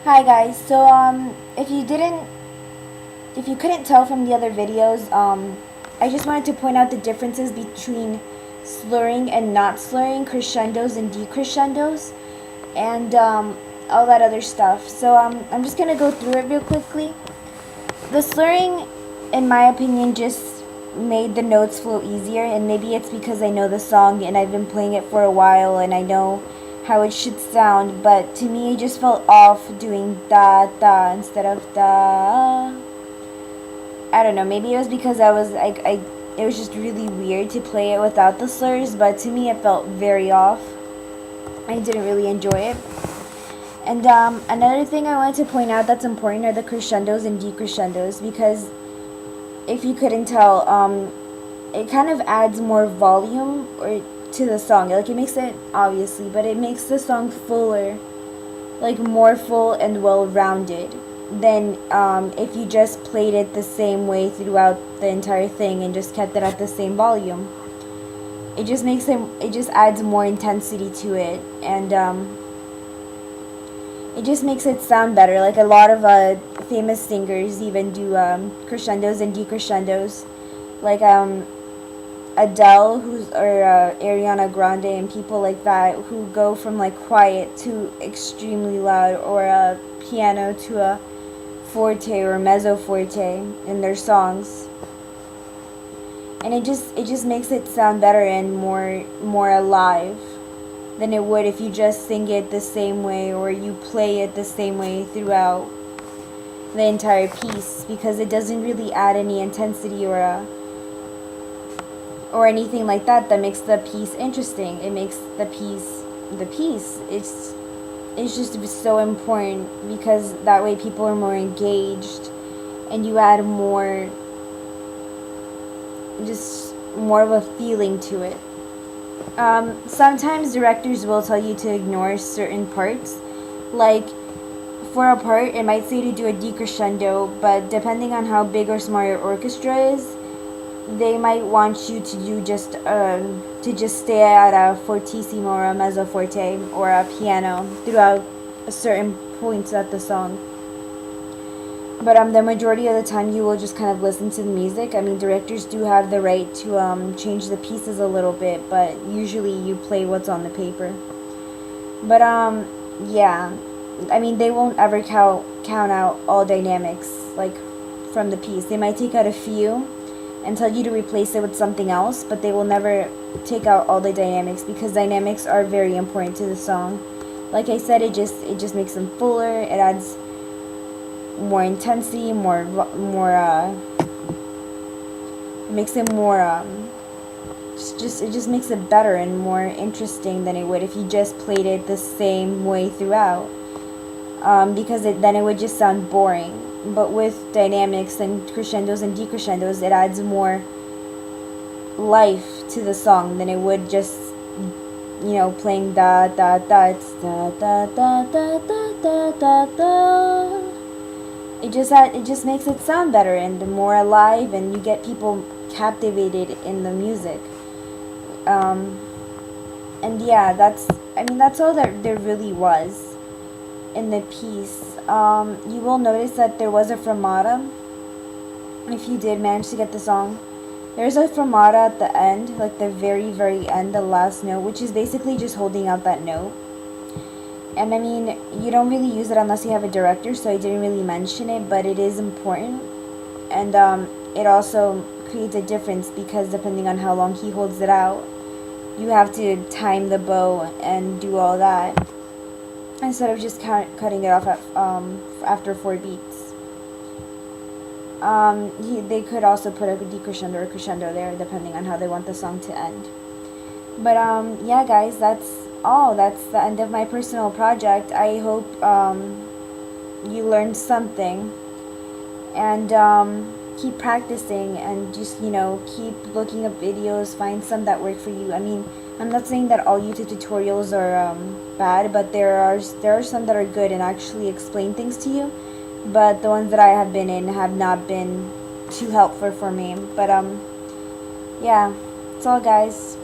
Hi guys. If you couldn't tell from the other videos, I just wanted to point out the differences between slurring and not slurring, crescendos and decrescendos, and all that other stuff. I'm just gonna go through it real quickly. The slurring, in my opinion, just made the notes flow easier, and maybe it's because I know the song and I've been playing it for a while and I know how it should sound, but to me it just felt off doing da da instead of da. I don't know, maybe it was because I it was just really weird to play it without the slurs, but to me it felt very off. I didn't really enjoy it. And another thing I wanted to point out that's important are the crescendos and decrescendos, because if you couldn't tell, it kind of adds more volume or to the song. Like, it makes it, obviously, but it makes the song fuller, like more full and well rounded than if you just played it the same way throughout the entire thing and just kept it at the same volume. It just adds more intensity to it, and it just makes it sound better. Like, a lot of famous singers even do crescendos and decrescendos. Like Adele, or Ariana Grande, and people like that who go from like quiet to extremely loud, or a piano to a forte or mezzo forte in their songs. And it just makes it sound better and more alive than it would if you just sing it the same way or you play it the same way throughout the entire piece, because it doesn't really add any intensity or anything like that makes the piece interesting. It makes the piece. It's just so important, because that way people are more engaged and you add just more of a feeling to it. Sometimes directors will tell you to ignore certain parts. Like, for a part, it might say to do a decrescendo, but depending on how big or small your orchestra is, they might want you to do to just stay at a fortissimo or a mezzo forte or a piano throughout a certain points of the song. But the majority of the time you will just kind of listen to the music. I mean, directors do have the right to change the pieces a little bit, but usually you play what's on the paper. But yeah, I mean, they won't ever count out all dynamics, like, from the piece. They might take out a few and tell you to replace it with something else, but they will never take out all the dynamics, because dynamics are very important to the song. Like I said, it just makes them fuller. It adds more intensity, it makes it more it just makes it better and more interesting than it would if you just played it the same way throughout. Because then it would just sound boring. But with dynamics and crescendos and decrescendos, it adds more life to the song than it would just, playing da da da. It's da da da da da da da da. It just makes it sound better and more alive, and you get people captivated in the music. And yeah, that's all that there really was in the piece. You will notice that there was a fermata. If you did manage to get the song, there's a fermata at the end, like the very, very end, the last note, which is basically just holding out that note. And I mean, you don't really use it unless you have a director, so I didn't really mention it, but it is important. And it also creates a difference, because depending on how long he holds it out, you have to time the bow and do all that, instead of just cutting it off after 4 beats. They could also put a decrescendo or crescendo there, depending on how they want the song to end. But yeah, guys, that's all. That's the end of my personal project. I hope you learned something, and keep practicing, and just keep looking up videos, find some that work for you. I mean, I'm not saying that all YouTube tutorials are bad, but there are some that are good and actually explain things to you. But the ones that I have been in have not been too helpful for me. But yeah, that's all, guys.